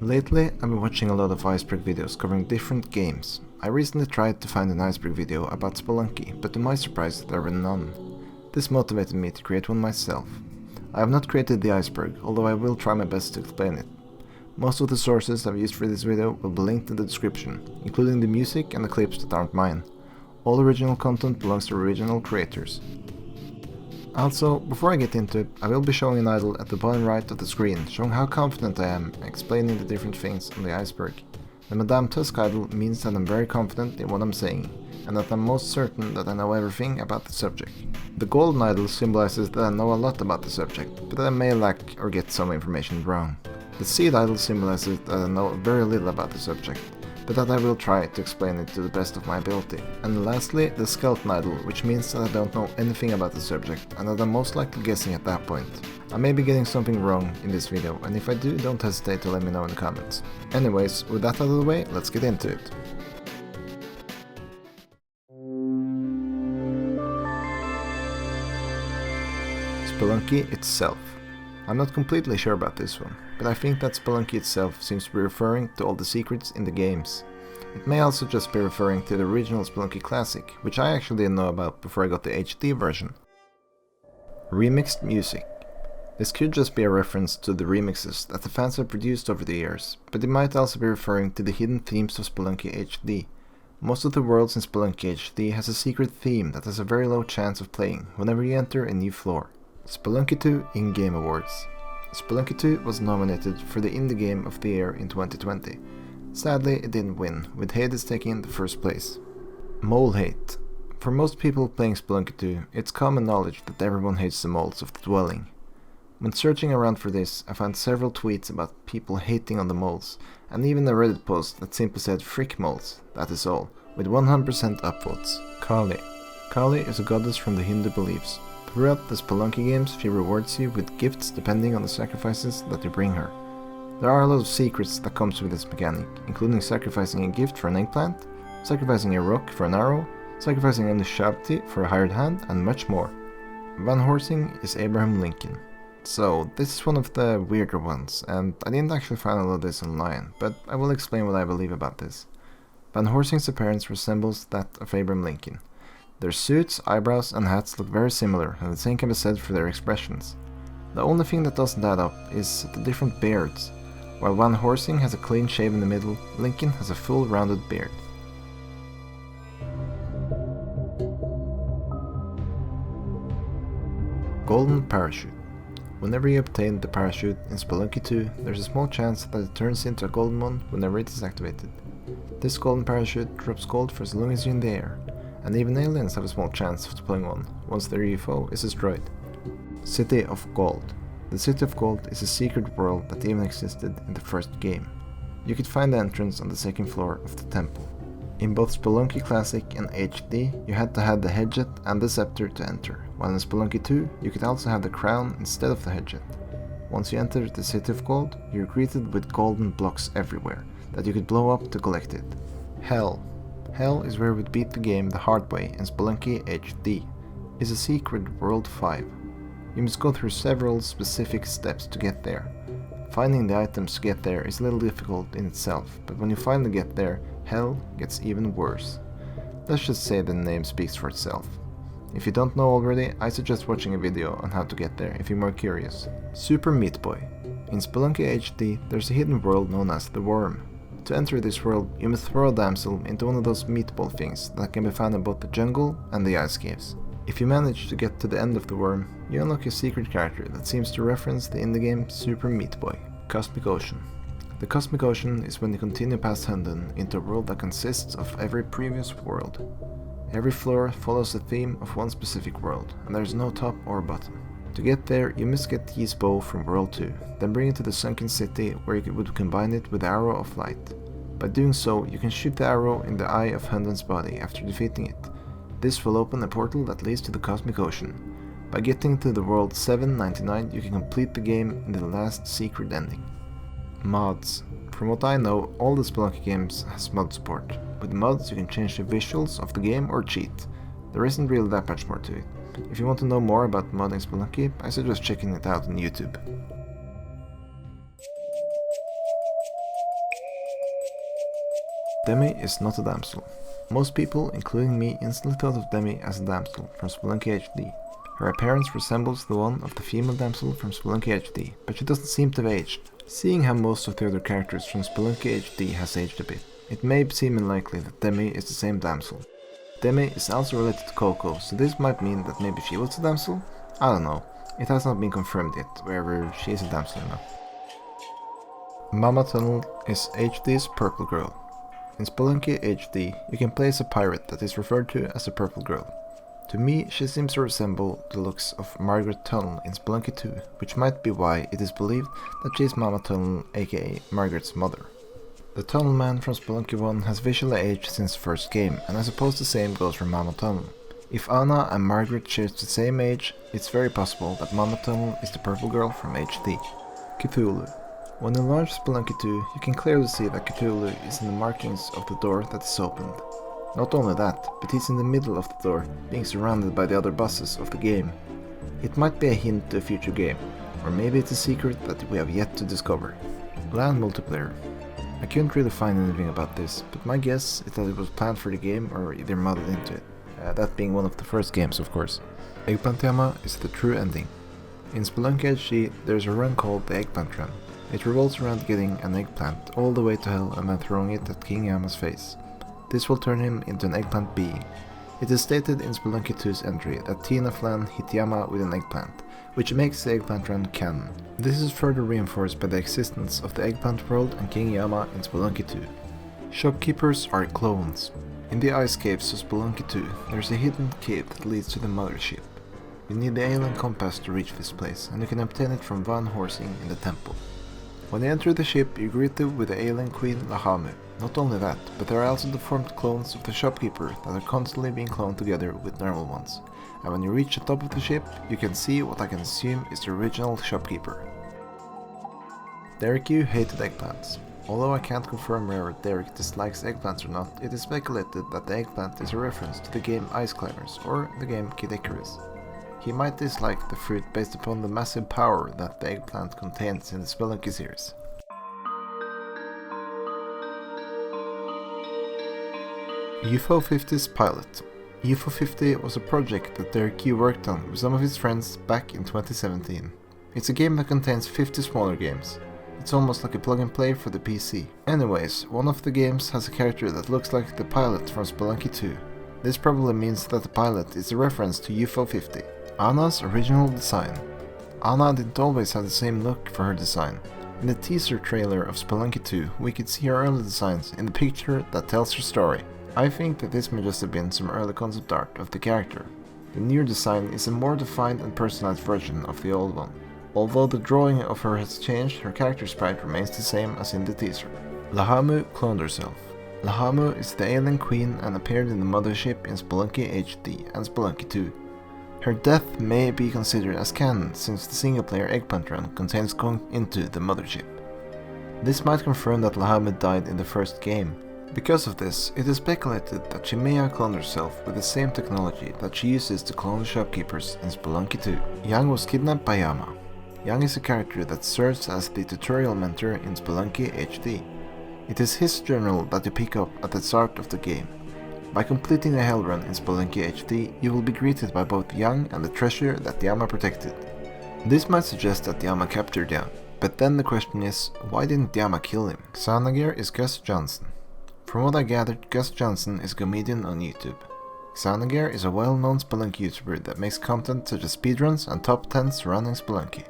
Lately, I've been watching a lot of Iceberg videos covering different games. I recently tried to find an Iceberg video about Spelunky, but to my surprise there were none. This motivated me to create one myself. I have not created the iceberg, although I will try my best to explain it. Most of the sources I've used for this video will be linked in the description, including the music and the clips that aren't mine. All original content belongs to original creators. Also, before I get into it, I will be showing an idle at the bottom right of the screen, showing how confident I am explaining the different things on the iceberg. The Madame Tusk idle means that I'm very confident in what I'm saying, and that I'm most certain that I know everything about the subject. The golden idle symbolizes that I know a lot about the subject, but that I may lack or get some information wrong. The seed idle symbolizes that I know very little about the subject, but that I will try to explain it to the best of my ability. And lastly, the skeleton idle, which means that I don't know anything about the subject, and that I'm most likely guessing at that point. I may be getting something wrong in this video, and if I do, don't hesitate to let me know in the comments. Anyways, with that out of the way, let's get into it. Spelunky itself. I'm not completely sure about this one, but I think that Spelunky itself seems to be referring to all the secrets in the games. It may also just be referring to the original Spelunky Classic, which I actually didn't know about before I got the HD version. Remixed music. This could just be a reference to the remixes that the fans have produced over the years, but it might also be referring to the hidden themes of Spelunky HD. Most of the worlds in Spelunky HD has a secret theme that has a very low chance of playing whenever you enter a new floor. Spelunky 2 in-game awards. Spelunky 2 was nominated for the Indie Game of the Year in 2020. Sadly, it didn't win, with Hades taking the first place. Mole hate. For most people playing Spelunky 2, it's common knowledge that everyone hates the moles of the dwelling. When searching around for this, I found several tweets about people hating on the moles, and even a Reddit post that simply said "frick moles," that is all, with 100% upvotes. Kali. Kali is a goddess from the Hindu beliefs. Throughout the Spelunky games, she rewards you with gifts depending on the sacrifices that you bring her. There are a lot of secrets that comes with this mechanic, including sacrificing a gift for an eggplant, sacrificing a rock for an arrow, sacrificing a Nishabti for a hired hand, and much more. Van Horsing is Abraham Lincoln. So, this is one of the weirder ones, and I didn't actually find a lot of this online, but I will explain what I believe about this. Van Horsing's appearance resembles that of Abraham Lincoln. Their suits, eyebrows, and hats look very similar, and the same can be said for their expressions. The only thing that doesn't add up is the different beards. While Van Horsing has a clean shave in the middle, Lincoln has a full rounded beard. Golden Parachute. Whenever you obtain the parachute in Spelunky 2, there's a small chance that it turns into a golden one whenever it is activated. This golden parachute drops gold for as long as you're in the air, and even aliens have a small chance of deploying one once their UFO is destroyed. City of Gold. The City of Gold is a secret world that even existed in the first game. You could find the entrance on the second floor of the temple. In both Spelunky Classic and HD, you had to have the headset and the scepter to enter, while in Spelunky 2, you could also have the crown instead of the headset. Once you enter the City of Gold, you're greeted with golden blocks everywhere, that you could blow up to collect it. Hell. Hell is where we beat the game the hard way in Spelunky HD. It's a secret World 5. You must go through several specific steps to get there. Finding the items to get there is a little difficult in itself, but when you finally get there, Hell gets even worse. Let's just say the name speaks for itself. If you don't know already, I suggest watching a video on how to get there if you're more curious. Super Meat Boy. In Spelunky HD, there's a hidden world known as the Worm. To enter this world, you must throw a damsel into one of those meatball things that can be found in both the jungle and the ice caves. If you manage to get to the end of the worm, you unlock a secret character that seems to reference the indie game Super Meat Boy, Cosmic Ocean. The Cosmic Ocean is when you continue past Hunden into a world that consists of every previous world. Every floor follows the theme of one specific world, and there is no top or bottom. To get there, you must get Ye's bow from World 2, then bring it to the sunken city where you would combine it with the Arrow of Light. By doing so, you can shoot the arrow in the eye of Hunden's body after defeating it. This will open a portal that leads to the Cosmic Ocean. By getting to the world 799, you can complete the game in the last secret ending. Mods. From what I know, all the Spelunky games has mod support. With mods, you can change the visuals of the game or cheat. There isn't really that much more to it. If you want to know more about modding Spelunky, I suggest checking it out on YouTube. Demi is not a damsel. Most people, including me, instantly thought of Demi as a damsel from Spelunky HD. Her appearance resembles the one of the female damsel from Spelunky HD, but she doesn't seem to have aged. Seeing how most of the other characters from Spelunky HD has aged a bit, it may seem unlikely that Demi is the same damsel. Demi is also related to Coco, so this might mean that maybe she was a damsel? I don't know. It has not been confirmed yet, whether she is a damsel or not. Mama Tunnel is HD's purple girl. In Spelunky HD, you can play as a pirate that is referred to as a purple girl. To me, she seems to resemble the looks of Margaret Tunnel in Spelunky 2, which might be why it is believed that she is Mama Tunnel, aka Margaret's mother. The Tunnel Man from Spelunky 1 has visually aged since the first game, and I suppose the same goes for Mama Tunnel. If Anna and Margaret share the same age, it's very possible that Mama Tunnel is the purple girl from HD. Cthulhu. When you launch Spelunky 2, you can clearly see that Cthulhu is in the markings of the door that is opened. Not only that, but he's in the middle of the door, being surrounded by the other bosses of the game. It might be a hint to a future game, or maybe it's a secret that we have yet to discover. Land multiplayer. I couldn't really find anything about this, but my guess is that it was planned for the game or either modded into it. That being one of the first games, of course. Eggplant Yama is the true ending. In Spelunky HD, there's a run called the Eggplant Run. It revolves around getting an eggplant all the way to hell and then throwing it at King Yama's face. This will turn him into an eggplant being. It is stated in Spelunky 2's entry that Tina Flan hit Yama with an eggplant, which makes the Eggplant Run canon. This is further reinforced by the existence of the Eggplant World and King Yama in Spelunky 2. Shopkeepers are clones. In the ice caves of Spelunky 2, there is a hidden cave that leads to the mothership. You need the alien compass to reach this place, and you can obtain it from Van Horsing in the temple. When you enter the ship, you're greeted with the alien queen Lahamu. Not only that, but there are also deformed clones of the shopkeeper that are constantly being cloned together with normal ones. And when you reach the top of the ship, you can see what I can assume is the original shopkeeper. Derek Yu hated eggplants. Although I can't confirm whether Derek dislikes eggplants or not, it is speculated that the eggplant is a reference to the game Ice Climbers or the game Kid Icarus. He might dislike the fruit based upon the massive power that the eggplant contains in the Spelunky series. UFO 50's pilot. UFO 50 was a project that Derek Yu worked on with some of his friends back in 2017. It's a game that contains 50 smaller games. It's almost like a plug and play for the PC. Anyways, one of the games has a character that looks like the pilot from Spelunky 2. This probably means that the pilot is a reference to UFO 50. Anna's original design. Anna didn't always have the same look for her design. In the teaser trailer of Spelunky 2, we could see her early designs in the picture that tells her story. I think that this may just have been some early concept art of the character. The newer design is a more defined and personalized version of the old one. Although the drawing of her has changed, her character sprite remains the same as in the teaser. Lahamu cloned herself. Lahamu is the alien queen and appeared in the mothership in Spelunky HD and Spelunky 2. Her death may be considered as canon since the single-player Eggplant Run contains going into the mothership. This might confirm that Lahamu died in the first game. Because of this, it is speculated that she may have cloned herself with the same technology that she uses to clone the shopkeepers in Spelunky 2. Yang was kidnapped by Yama. Yang is a character that serves as the tutorial mentor in Spelunky HD. It is his journal that you pick up at the start of the game. By completing the Hell Run in Spelunky HD, you will be greeted by both Yang and the treasure that Yama protected. This might suggest that Yama captured Yang, but then the question is, why didn't Yama kill him? Xanager is Gus Johnson. From what I gathered, Gus Johnson is a comedian on YouTube. Xanager is a well-known Spelunky YouTuber that makes content such as speedruns and top 10s surrounding Spelunky.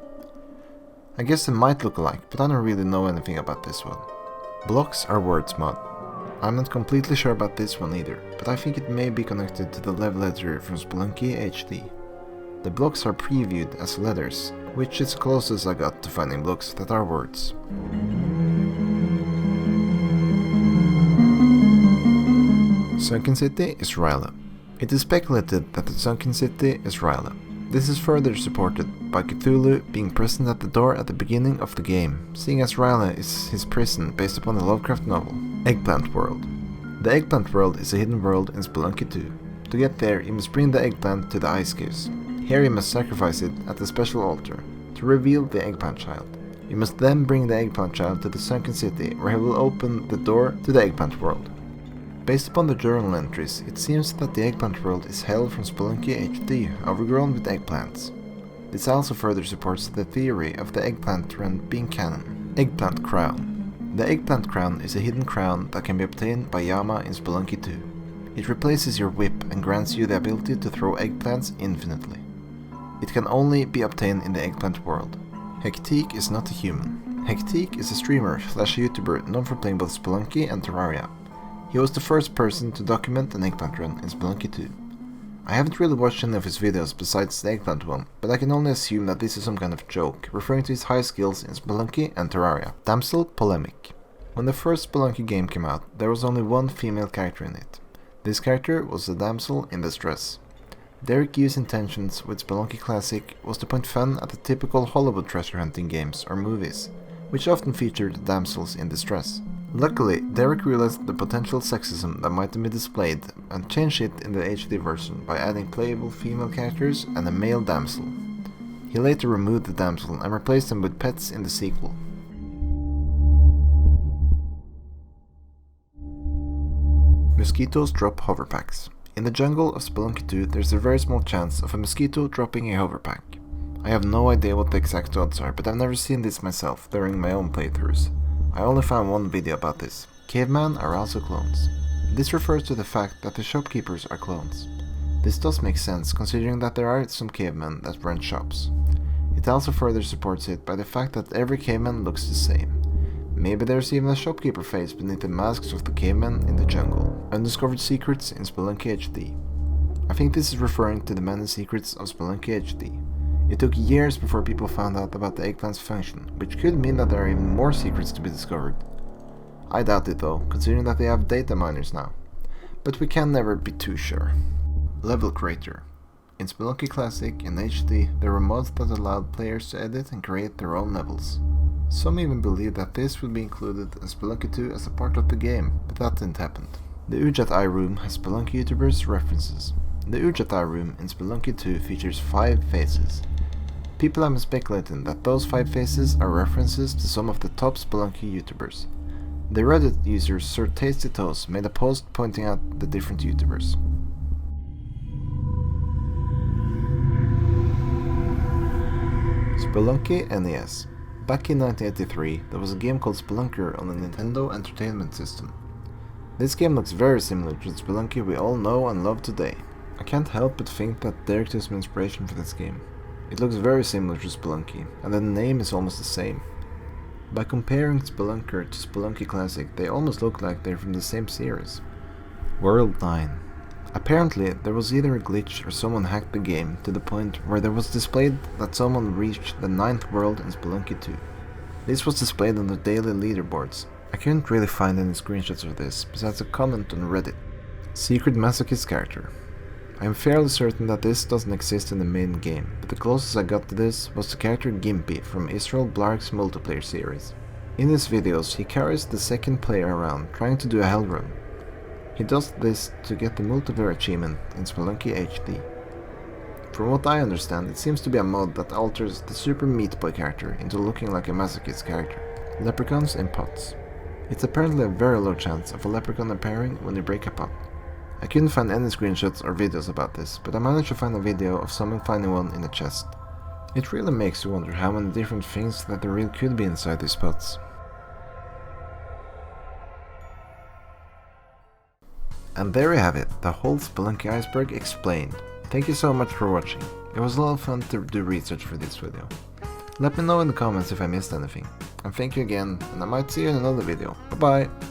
I guess they might look alike, but I don't really know anything about this one. Blocks are words mod. I'm not completely sure about this one either, but I think it may be connected to the level editor from Spelunky HD. The blocks are previewed as letters, which is closest I got to finding blocks that are words. Sunken City is Ryla. It is speculated that the Sunken City is Ryla. This is further supported by Cthulhu being present at the door at the beginning of the game, seeing as Ryla is his prison based upon the Lovecraft novel, Eggplant World. The Eggplant World is a hidden world in Spelunky 2. To get there, you must bring the eggplant to the ice caves. Here you must sacrifice it at a special altar, to reveal the eggplant child. You must then bring the eggplant child to the Sunken City, where he will open the door to the Eggplant World. Based upon the journal entries, it seems that the eggplant world is held from Spelunky HD, overgrown with eggplants. This also further supports the theory of the eggplant trend being canon. Eggplant Crown. The eggplant crown is a hidden crown that can be obtained by Yama in Spelunky 2. It replaces your whip and grants you the ability to throw eggplants infinitely. It can only be obtained in the eggplant world. Hectique is not a human. Hectique is a streamer/YouTuber known for playing both Spelunky and Terraria. He was the first person to document an eggplant run in Spelunky 2. I haven't really watched any of his videos besides the eggplant one, but I can only assume that this is some kind of joke, referring to his high skills in Spelunky and Terraria. Damsel polemic. When the first Spelunky game came out, there was only one female character in it. This character was a damsel in distress. Derek Yu's intentions with Spelunky Classic was to point fun at the typical Hollywood treasure hunting games or movies, which often featured damsels in distress. Luckily, Derek realized the potential sexism that might be displayed and changed it in the HD version by adding playable female characters and a male damsel. He later removed the damsel and replaced them with pets in the sequel. Mosquitoes drop hoverpacks. In the jungle of Spelunky 2, there's a very small chance of a mosquito dropping a hoverpack. I have no idea what the exact odds are, but I've never seen this myself during my own playthroughs. I only found one video about this. Cavemen are also clones. This refers to the fact that the shopkeepers are clones. This does make sense considering that there are some cavemen that run shops. It also further supports it by the fact that every caveman looks the same. Maybe there's even a shopkeeper face beneath the masks of the cavemen in the jungle. Undiscovered secrets in Spelunky HD. I think this is referring to the many secrets of Spelunky HD. It took years before people found out about the eggplant's function, which could mean that there are even more secrets to be discovered. I doubt it though, considering that they have data miners now. But we can never be too sure. Level Creator. In Spelunky Classic and HD, there were mods that allowed players to edit and create their own levels. Some even believe that this would be included in Spelunky 2 as a part of the game, but that didn't happen. The Ujat Eye Room has Spelunky YouTubers references. The Ujat Eye Room in Spelunky 2 features 5 faces. People have been speculating that those 5 faces are references to some of the top Spelunky YouTubers. The Reddit user Sir Tasty Toast made a post pointing out the different YouTubers. Spelunky NES. Back in 1983, there was a game called Spelunker on the Nintendo Entertainment System. This game looks very similar to the Spelunky we all know and love today. I can't help but think that Derek took some inspiration for this game. It looks very similar to Spelunky, and the name is almost the same. By comparing Spelunker to Spelunky Classic, they almost look like they're from the same series. World 9. Apparently, there was either a glitch or someone hacked the game to the point where there was displayed that someone reached the 9th world in Spelunky 2. This was displayed on the daily leaderboards. I couldn't really find any screenshots of this, besides a comment on Reddit. Secret Masochist Character. I am fairly certain that this doesn't exist in the main game, but the closest I got to this was the character Gimpy from Israel Blark's multiplayer series. In his videos, he carries the second player around, trying to do a hell run. He does this to get the multiplayer achievement in Spelunky HD. From what I understand, it seems to be a mod that alters the Super Meat Boy character into looking like a masochist character. Leprechauns in pots. It's apparently a very low chance of a leprechaun appearing when you break a pot. I couldn't find any screenshots or videos about this, but I managed to find a video of someone finding one in a chest. It really makes you wonder how many different things that there really could be inside these pots. And there you have it, the whole Spelunky Iceberg explained. Thank you so much for watching. It was a lot of fun to do research for this video. Let me know in the comments if I missed anything. And thank you again, and I might see you in another video. Bye bye!